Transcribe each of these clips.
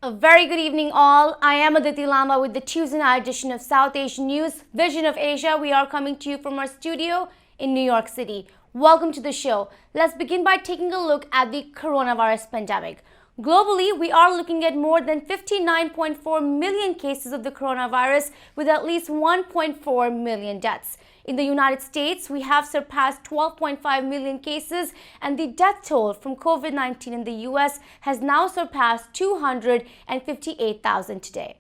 A very good evening all. I am Aditi Lama with the Tues edition of South Asian News, Vision of Asia. We are coming to you from our studio in New York City. Welcome to the show. Let's begin by taking a look at the coronavirus pandemic. Globally, we are looking at more than 59.4 million cases of the coronavirus with at least 1.4 million deaths. In the United States, we have surpassed 12.5 million cases, and the death toll from COVID-19 in the US has now surpassed 258,000 today.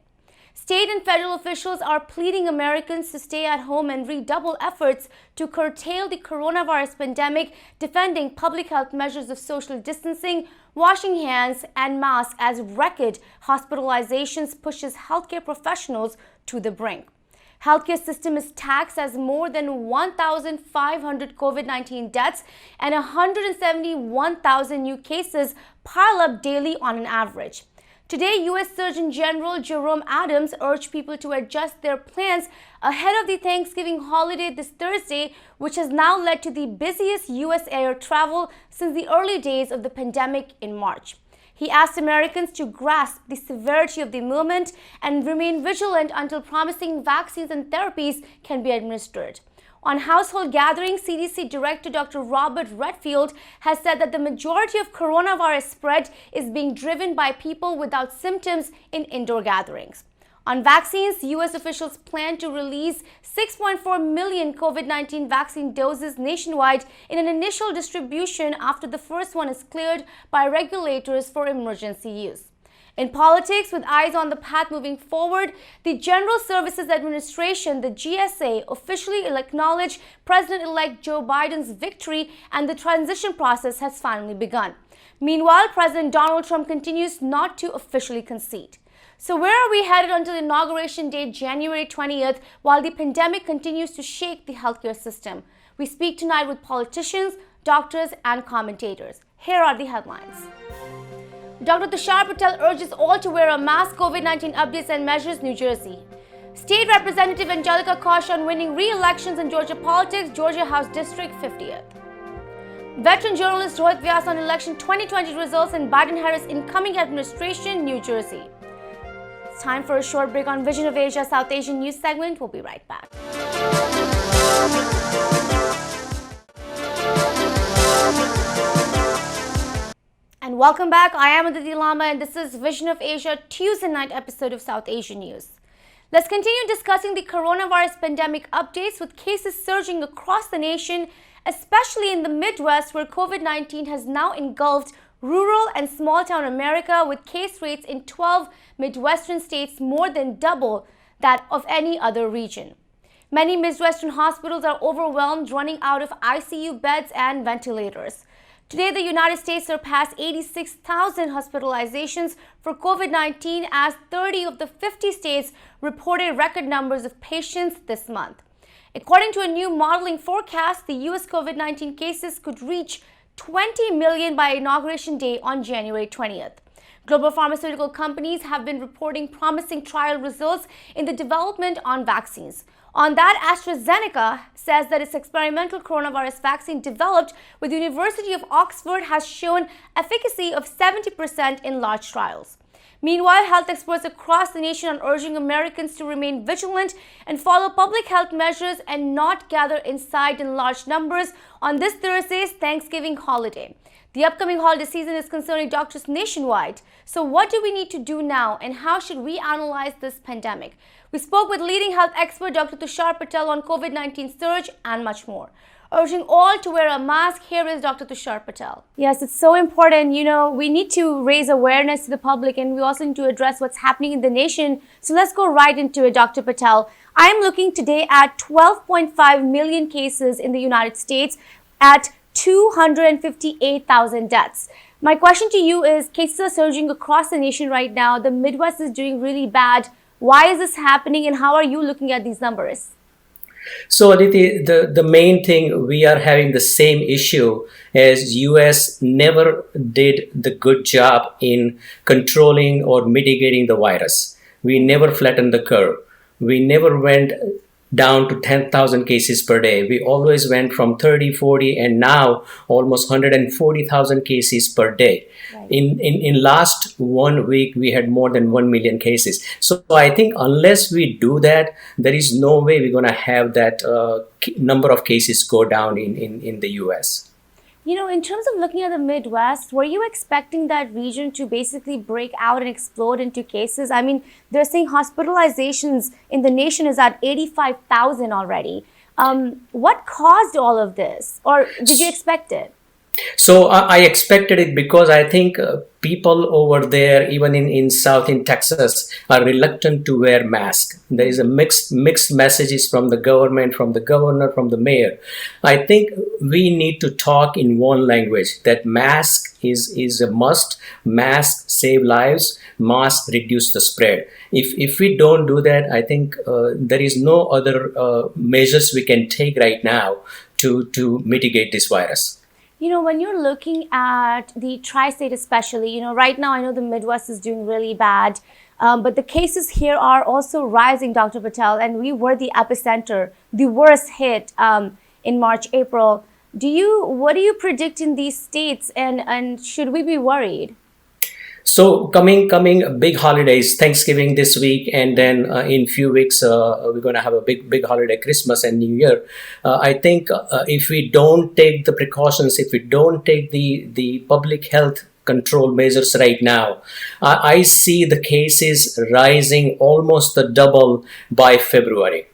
State and federal officials are pleading Americans to stay at home and redouble efforts to curtail the coronavirus pandemic, defending public health measures of social distancing, washing hands, and masks as record hospitalizations pushes healthcare professionals to the brink. Healthcare system is taxed as more than 1,500 COVID-19 deaths and 171,000 new cases pile up daily on an average. Today, U.S. Surgeon General Jerome Adams urged people to adjust their plans ahead of the Thanksgiving holiday this Thursday, which has now led to the busiest U.S. air travel since the early days of the pandemic in March. He asked Americans to grasp the severity of the moment and remain vigilant until promising vaccines and therapies can be administered. On household gatherings, CDC Director Dr. Robert Redfield has said that the majority of coronavirus spread is being driven by people without symptoms in indoor gatherings. On vaccines, U.S. officials plan to release 6.4 million COVID-19 vaccine doses nationwide in an initial distribution after the first one is cleared by regulators for emergency use. In politics, with eyes on the path moving forward, the General Services Administration, the GSA, officially acknowledged President-elect Joe Biden's victory and the transition process has finally begun. Meanwhile, President Donald Trump continues not to officially concede. So where are we headed until inauguration date January 20th while the pandemic continues to shake the healthcare system? We speak tonight with politicians, doctors, and commentators. Here are the headlines. Dr. Tushar Patel urges all to wear a mask. COVID-19 updates and measures, New Jersey. State Representative Angelika Kausche on winning re-elections in Georgia politics, Georgia House District 50th. Veteran journalist Rohit Vyas on election 2020 results and Biden-Harris incoming administration, New Jersey. It's time for a short break on Vision of Asia, South Asian News segment. We'll be right back. And welcome back. I am Aditi Lama and this is Vision of Asia, Tuesday night episode of South Asian News. Let's continue discussing the coronavirus pandemic updates with cases surging across the nation, especially in the Midwest where COVID-19 has now engulfed rural and small-town America with case rates in 12 Midwestern states more than double that of any other region. Many Midwestern hospitals are overwhelmed, running out of ICU beds and ventilators. Today, the United States surpassed 86,000 hospitalizations for COVID-19 as 30 of the 50 states reported record numbers of patients this month. According to a new modeling forecast, the U.S. COVID-19 cases could reach 20 million by inauguration day on January 20th. Global pharmaceutical companies have been reporting promising trial results in the development on vaccines. On that, AstraZeneca says that its experimental coronavirus vaccine developed with the University of Oxford has shown efficacy of 70% in large trials. Meanwhile, health experts across the nation are urging Americans to remain vigilant and follow public health measures and not gather inside in large numbers on this Thursday's Thanksgiving holiday. The upcoming holiday season is concerning doctors nationwide. So what do we need to do now and how should we analyze this pandemic? We spoke with leading health expert Dr. Tushar Patel on COVID-19 surge and much more. Urging all to wear a mask, here is Dr. Tushar Patel. Yes, it's so important. We need to raise awareness to the public and we also need to address what's happening in the nation. So let's go right into it, Dr. Patel. I am looking today at 12.5 million cases in the United States at 258,000 deaths. My question to you is, cases are surging across the nation right now. The Midwest is doing really bad. Why is this happening and how are you looking at these numbers? So Aditi, the main thing, we are having the same issue as US never did the good job in controlling or mitigating the virus. We never flattened the curve. We never went down to 10,000 cases per day. We always went from 30, 40, and now almost 140,000 cases per day. Right. In last 1 week, we had more than 1 million cases. So I think unless we do that, there is no way we're going to have that number of cases go down in the US. In terms of looking at the Midwest, were you expecting that region to basically break out and explode into cases? I mean, they're saying hospitalizations in the nation is at 85,000 already. What caused all of this? Or did you expect it? So I expected it because I think people over there, even in South in Texas, are reluctant to wear masks. There is a mixed messages from the government, from the governor, from the mayor. I think we need to talk in one language, that mask is a must. Mask save lives. Mask reduce the spread. If we don't do that, I think there is no other measures we can take right now to mitigate this virus. When you're looking at the tri-state especially, right now I know the Midwest is doing really bad, but the cases here are also rising, Dr. Patel, and we were the epicenter, the worst hit in March, April. What do you predict in these states, and should we be worried? So coming big holidays, Thanksgiving this week, and then in few weeks we're going to have a big holiday, Christmas and New Year. I think if we don't take the precautions, if we don't take the public health control measures right now, I see the cases rising almost the double by February.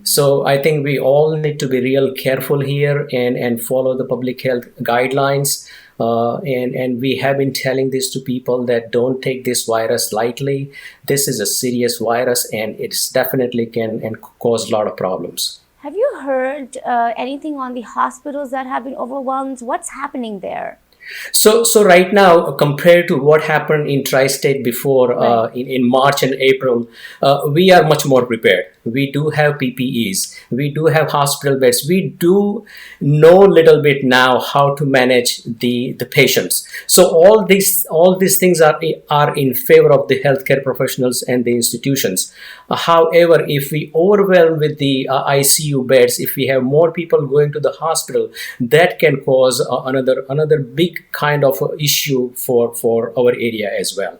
So I think we all need to be real careful here and follow the public health guidelines. And we have been telling this to people that don't take this virus lightly. This is a serious virus, and it's definitely can cause a lot of problems. Have you heard anything on the hospitals that have been overwhelmed? What's happening there? So right now, compared to what happened in tri-state before, Right. in March and April, we are much more prepared. We do have PPEs. We do have hospital beds. We do know a little bit now how to manage the patients. So all these things are in favor of the healthcare professionals and the institutions. However, if we overwhelm with the ICU beds, if we have more people going to the hospital, that can cause another big kind of issue for our area as well.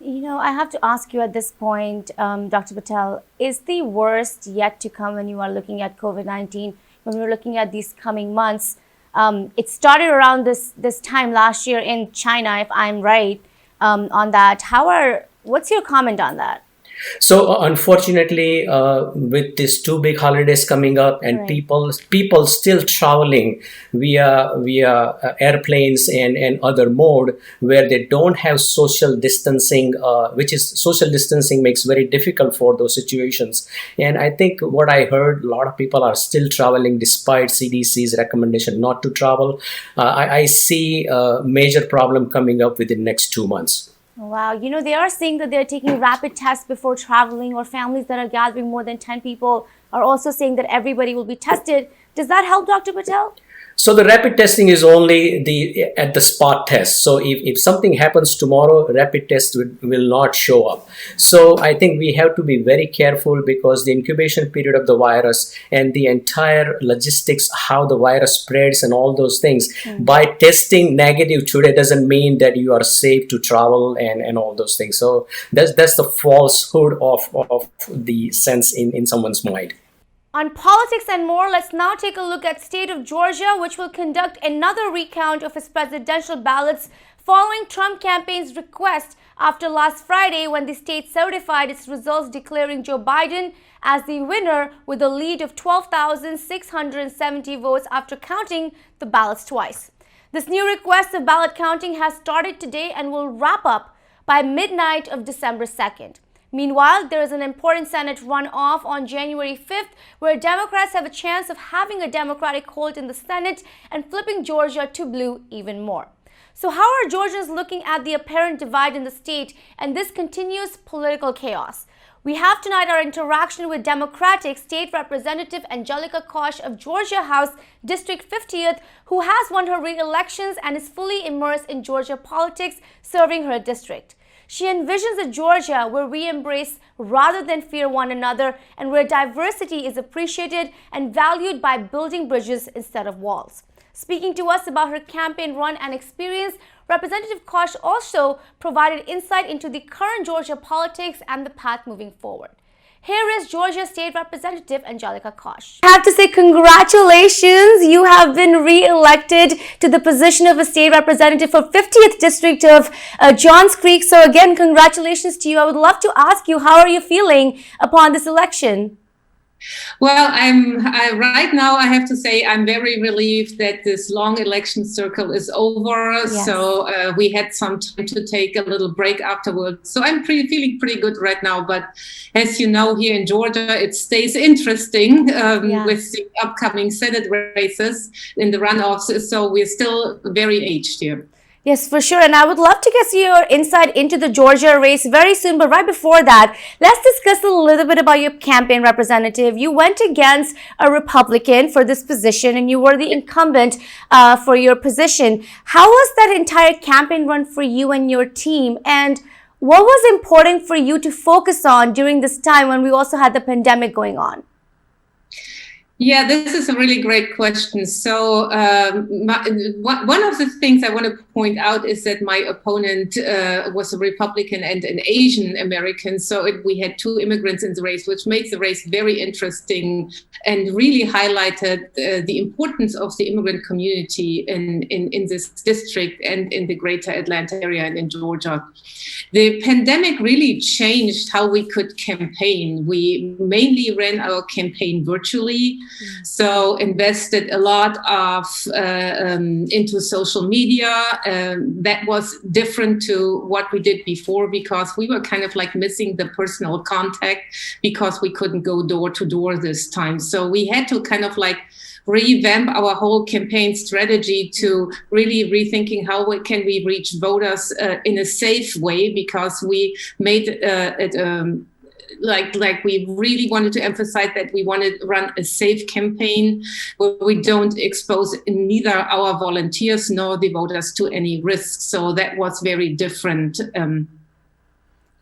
I have to ask you at this point, Dr. Patel, is the worst yet to come when you are looking at COVID-19, when we're looking at these coming months? It started around this time last year in China, if I'm right on that. What's your comment on that? So unfortunately, with these two big holidays coming up and Right. people still traveling via airplanes and other mode where they don't have social distancing, which is social distancing makes very difficult for those situations. And I think what I heard, a lot of people are still traveling despite CDC's recommendation not to travel. I see a major problem coming up within next 2 months. Wow. They are saying that they're taking rapid tests before traveling, or families that are gathering more than 10 people are also saying that everybody will be tested. Does that help, Dr. Patel? So the rapid testing is only at the spot test. So if something happens tomorrow, rapid test will not show up. So I think we have to be very careful because the incubation period of the virus and the entire logistics, how the virus spreads and all those things, by testing negative today doesn't mean that you are safe to travel and all those things. So that's the falsehood of the sense in someone's mind. On politics and more, let's now take a look at state of Georgia, which will conduct another recount of its presidential ballots following Trump campaign's request after last Friday when the state certified its results declaring Joe Biden as the winner with a lead of 12,670 votes after counting the ballots twice. This new request of ballot counting has started today and will wrap up by midnight of December 2nd. Meanwhile, there is an important Senate runoff on January 5th where Democrats have a chance of having a Democratic hold in the Senate and flipping Georgia to blue even more. So how are Georgians looking at the apparent divide in the state and this continuous political chaos? We have tonight our interaction with Democratic State Representative Angelika Kausche of Georgia House District 50th, who has won her re-elections and is fully immersed in Georgia politics, serving her district. She envisions a Georgia where we embrace rather than fear one another and where diversity is appreciated and valued by building bridges instead of walls. Speaking to us about her campaign run and experience, Representative Kausche also provided insight into the current Georgia politics and the path moving forward. Here is Georgia State Representative Angelika Kausche. I have to say congratulations. You have been re-elected to the position of a state representative for 50th district of Johns Creek. So again, congratulations to you. I would love to ask you, how are you feeling upon this election? Well, right now I have to say I'm very relieved that this long election cycle is over. Yes. So we had some time to take a little break afterwards. So I'm feeling pretty good right now. But as you know, here in Georgia, it stays interesting with the upcoming Senate races in the runoffs. So we're still very aged here. Yes, for sure. And I would love to get your insight into the Georgia race very soon. But right before that, let's discuss a little bit about your campaign, Representative. You went against a Republican for this position and you were the incumbent for your position. How was that entire campaign run for you and your team? And what was important for you to focus on during this time when we also had the pandemic going on? Yeah, this is a really great question. So one of the things I want to point out is that my opponent was a Republican and an Asian American. So we had two immigrants in the race, which makes the race very interesting and really highlighted the importance of the immigrant community in this district and in the greater Atlanta area and in Georgia. The pandemic really changed how we could campaign. We mainly ran our campaign virtually. So invested a lot of into social media. That was different to what we did before because we were kind of like missing the personal contact because we couldn't go door to door this time. So we had to kind of like revamp our whole campaign strategy to really rethinking how can we reach voters in a safe way because we made it like we really wanted to emphasize that we wanted to run a safe campaign where we don't expose neither our volunteers nor the voters to any risk. So that was very different.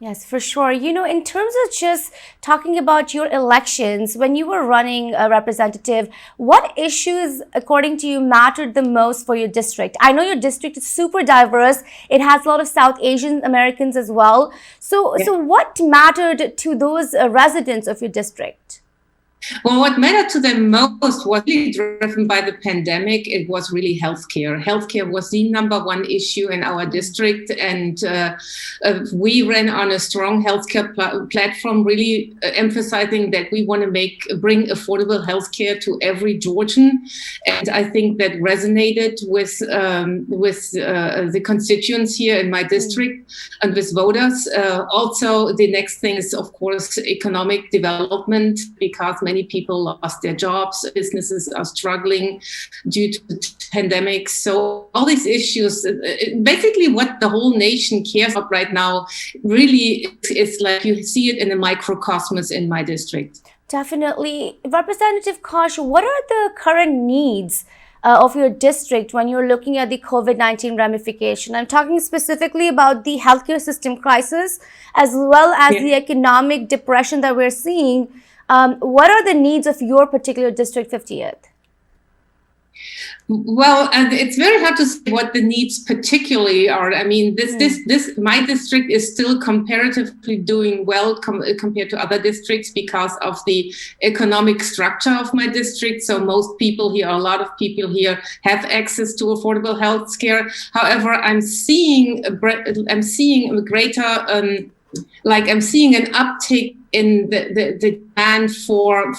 Yes, for sure. You know, in terms of just talking about your elections, when you were running a representative, what issues, according to you, mattered the most for your district? I know your district is super diverse. It has a lot of South Asian Americans as well. So what mattered to those residents of your district? Well, what mattered to them most was really driven by the pandemic. It was really healthcare. Healthcare was the number one issue in our district. And we ran on a strong healthcare platform, really emphasizing that we want to bring affordable healthcare to every Georgian. And I think that resonated with the constituents here in my district and with voters. Also, the next thing is, of course, economic development, because many people lost their jobs, businesses are struggling due to the pandemic. So all these issues, basically what the whole nation cares about right now, really is like you see it in a microcosmos in my district. Definitely. Representative Kausche, what are the current needs of your district when you're looking at the COVID-19 ramification? I'm talking specifically about the healthcare system crisis as well as the economic depression that we're seeing. What are the needs of your particular district 50th? Well, and it's very hard to say what the needs particularly are. I mean, my district is still comparatively doing well compared to other districts because of the economic structure of my district. So most people here, a lot of people here, have access to affordable health care. However, I'm seeing a greater, I'm seeing an uptick in the demand for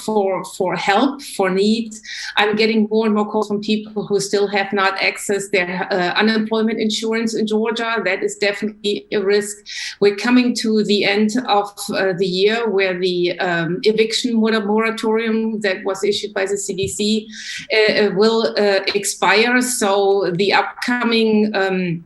help, for needs. I'm getting more and more calls from people who still have not accessed their unemployment insurance in Georgia. That is definitely a risk. We're coming to the end of the year where the eviction moratorium that was issued by the CDC will expire. So the upcoming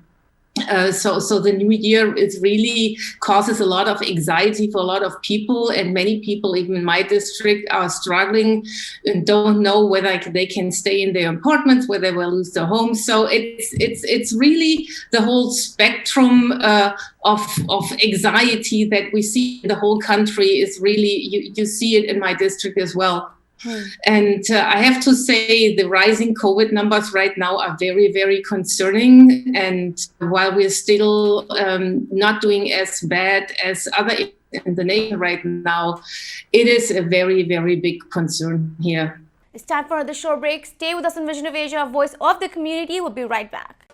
So the new year is really causes a lot of anxiety for a lot of people, and many people, even in my district, are struggling and don't know whether they can stay in their apartments, whether they will lose their homes. So it's really the whole spectrum of anxiety that we see in the whole country is really you see it in my district as well. And I have to say the rising COVID numbers right now are very, very concerning. And while we're still not doing as bad as other in the nation right now, it is a very, very big concern here. It's time for another short break. Stay with us on Vision of Asia, voice of the community. We'll be right back.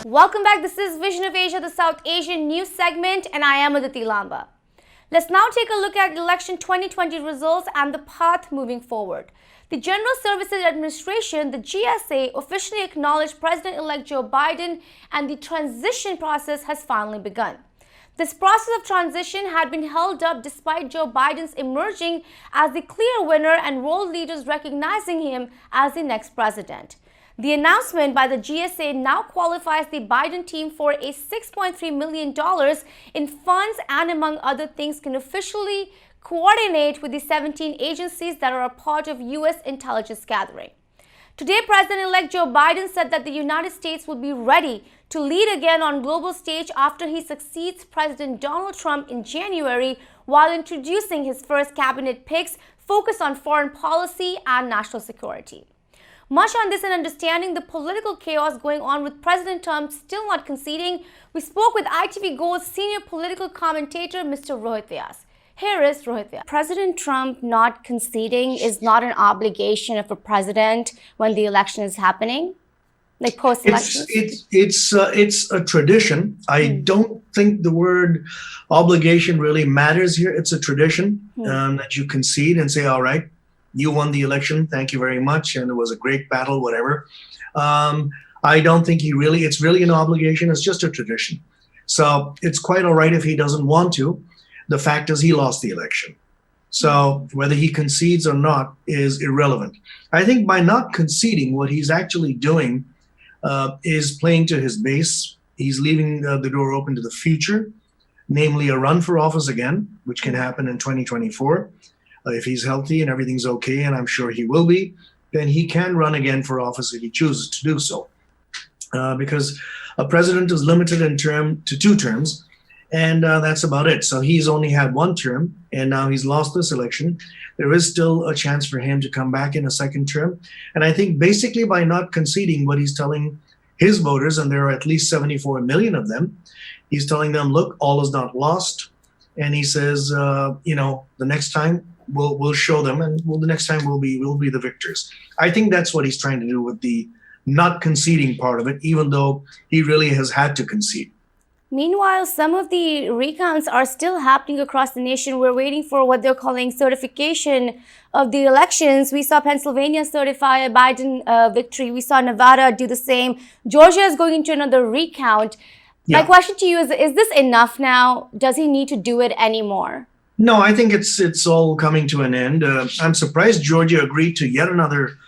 Welcome back. This is Vision of Asia, the South Asian news segment, and I am Aditi Lamba. Let's now take a look at election 2020 results and the path moving forward. The General Services Administration, the GSA, officially acknowledged President-elect Joe Biden, and the transition process has finally begun. This process of transition had been held up despite Joe Biden's emerging as the clear winner and world leaders recognizing him as the next president. The announcement by the GSA now qualifies the Biden team for a $6.3 million in funds and, among other things, can officially coordinate with the 17 agencies that are a part of U.S. intelligence gathering. Today, President-elect Joe Biden said that the United States will be ready to lead again on global stage after he succeeds President Donald Trump in January, while introducing his first cabinet picks focused on foreign policy and national security. Much on this and understanding the political chaos going on with President Trump still not conceding, we spoke with ITV Gold's senior political commentator, Mr. Rohit Vyas. Here is Rohit Vyas. President Trump not conceding is not an obligation of a president when the election is happening, like post-election? It's a tradition. I don't think the word obligation really matters here. It's a tradition that you concede and say, all right, you won the election. Thank you very much. And it was a great battle, whatever. I don't think it's really an obligation. It's just a tradition. So it's quite all right if he doesn't want to. The fact is he lost the election. So whether he concedes or not is irrelevant. I think by not conceding, what he's actually doing is playing to his base. He's leaving the door open to the future, namely a run for office again, which can happen in 2024. If he's healthy and everything's okay, and I'm sure he will be, then he can run again for office if he chooses to do so. Because a president is limited in term to 2 terms, and that's about it. So he's only had 1 term, and now he's lost this election. There is still a chance for him to come back in a 2nd term. And I think basically by not conceding, what he's telling his voters, and there are at least 74 million of them, he's telling them, look, all is not lost. And he says, the next time, we'll show them, and the next time we'll be the victors. I think that's what he's trying to do with the not conceding part of it, even though he really has had to concede. Meanwhile, some of the recounts are still happening across the nation. We're waiting for what they're calling certification of the elections. We saw Pennsylvania certify a Biden victory. We saw Nevada do the same. Georgia is going into another recount. Yeah. My question to you is this enough now? Does he need to do it anymore? No, I think it's all coming to an end. I'm surprised Georgia agreed to yet another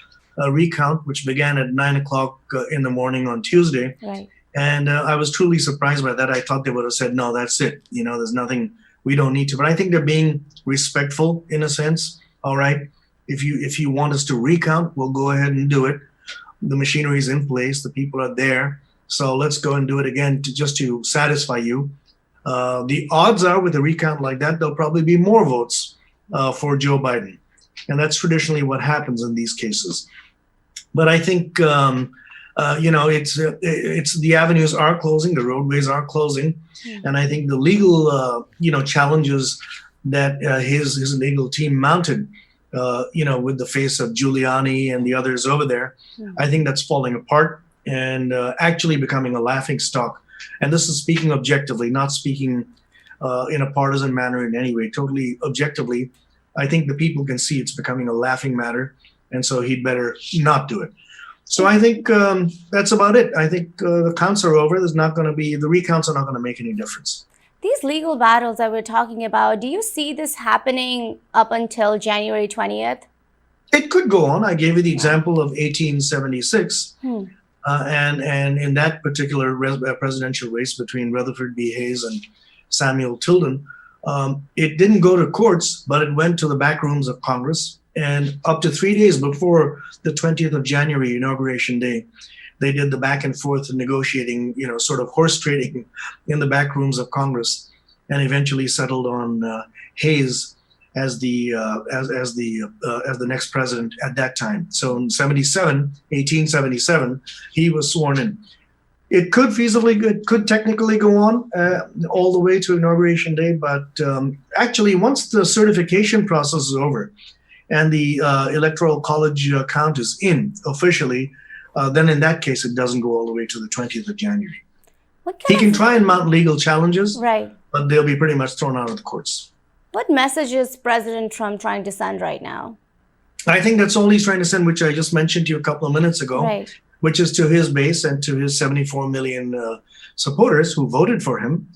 recount, which began at 9 o'clock in the morning on Tuesday. Right. And I was truly surprised by that. I thought they would have said, no, that's it. There's nothing, we don't need to. But I think they're being respectful in a sense. All right, if you want us to recount, we'll go ahead and do it. The machinery is in place. The people are there. So let's go and do it again just to satisfy you. The odds are with a recount like that, there'll probably be more votes for Joe Biden. And that's traditionally what happens in these cases. But I think, it's the avenues are closing, the roadways are closing. And I think the legal, challenges that his legal team mounted, with the face of Giuliani and the others over there, I think that's falling apart and actually becoming a laughing stock. And this is speaking objectively, not speaking in a partisan manner in any way, totally objectively. I think the people can see it's becoming a laughing matter, and so he'd better not do it. So I think that's about it. I think the counts are over. The recounts are not going to make any difference. These legal battles that we're talking about, do you see this happening up until January 20th? It could go on. I gave you the example of 1876. And in that particular presidential race between Rutherford B. Hayes and Samuel Tilden, it didn't go to courts, but it went to the back rooms of Congress. And up to 3 days before the 20th of January, Inauguration Day, they did the back and forth negotiating, sort of horse trading in the back rooms of Congress, and eventually settled on Hayes as the next president at that time. So in 1877, he was sworn in. It could technically go on all the way to Inauguration Day, but actually once the certification process is over and the Electoral College count is in officially, then in that case, it doesn't go all the way to the 20th of January. He can try and mount legal challenges, right, but they'll be pretty much thrown out of the courts. What message is President Trump trying to send right now? I think that's all he's trying to send, which I just mentioned to you a couple of minutes ago, right, which is to his base and to his 74 million supporters who voted for him.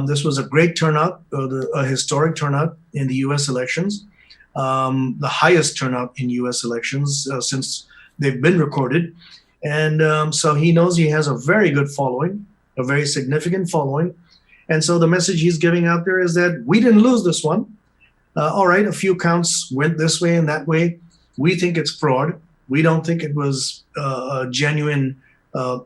This was a great turnout, a historic turnout in the U.S. elections, the highest turnout in U.S. elections since they've been recorded. And so he knows he has a very good following, a very significant following. And so the message he's giving out there is that we didn't lose this one. All right, a few counts went this way and that way. We think it's fraud. We don't think it was a genuine,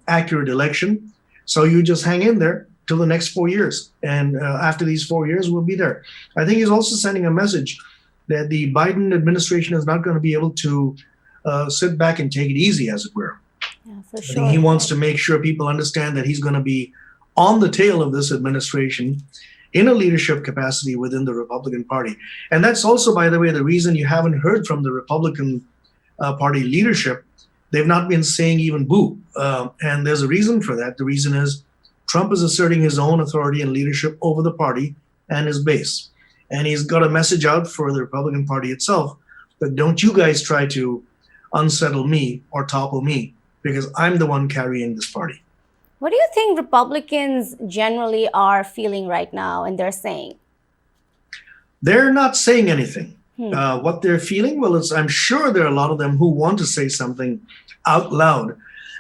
accurate election. So you just hang in there till the next 4 years. And after these 4 years, we'll be there. I think he's also sending a message that the Biden administration is not going to be able to sit back and take it easy, as it were. Yeah, for I sure. think he wants to make sure people understand that he's going to be on the tail of this administration in a leadership capacity within the Republican Party. And that's also, by the way, the reason you haven't heard from the Republican Party leadership. They've not been saying even boo. And there's a reason for that. The reason is Trump is asserting his own authority and leadership over the party and his base. And he's got a message out for the Republican Party itself that don't you guys try to unsettle me or topple me, because I'm the one carrying this party. What do you think Republicans generally are feeling right now and they're saying? They're not saying anything. What they're feeling, well, I'm sure there are a lot of them who want to say something out loud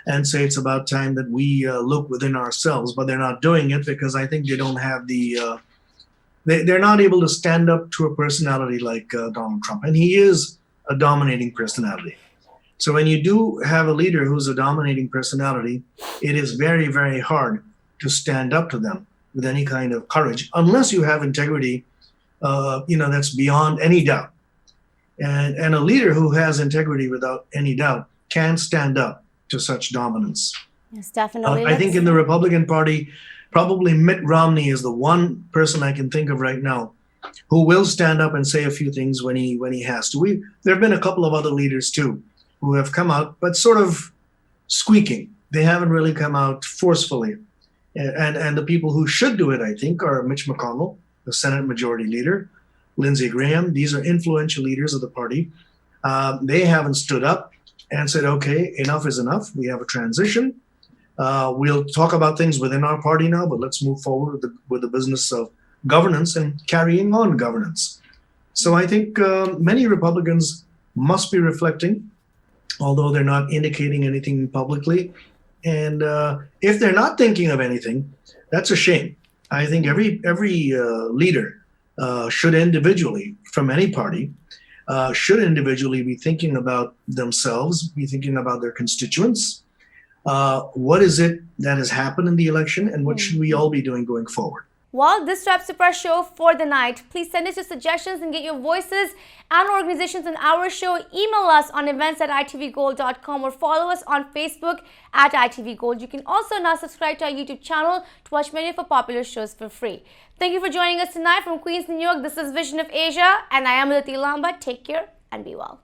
and say it's about time that we look within ourselves, but they're not doing it because I think they don't have they're not able to stand up to a personality like Donald Trump. And he is a dominating personality. So when you do have a leader who's a dominating personality, it is very, very hard to stand up to them with any kind of courage, unless you have integrity, that's beyond any doubt. And a leader who has integrity without any doubt can stand up to such dominance. Yes, definitely. I think in the Republican Party, probably Mitt Romney is the one person I can think of right now who will stand up and say a few things when he has to. There have been a couple of other leaders too who have come out, but sort of squeaking. They haven't really come out forcefully. And the people who should do it, I think, are Mitch McConnell, the Senate Majority Leader, Lindsey Graham. These are influential leaders of the party. They haven't stood up and said, okay, enough is enough. We have a transition. We'll talk about things within our party now, but let's move forward with the business of governance and carrying on governance. So I think many Republicans must be reflecting, although they're not indicating anything publicly. And if they're not thinking of anything, that's a shame. I think every leader should individually, from any party, should individually be thinking about themselves, be thinking about their constituents. What is it that has happened in the election, and what should we all be doing going forward? Well, this wraps up our show for the night. Please send us your suggestions and get your voices and organizations on our show. Email us on events@itvgold.com or follow us on Facebook @itvgold. You can also now subscribe to our YouTube channel to watch many of our popular shows for free. Thank you for joining us tonight from Queens, New York. This is Vision of Asia, and I am Aditi Lamba. Take care and be well.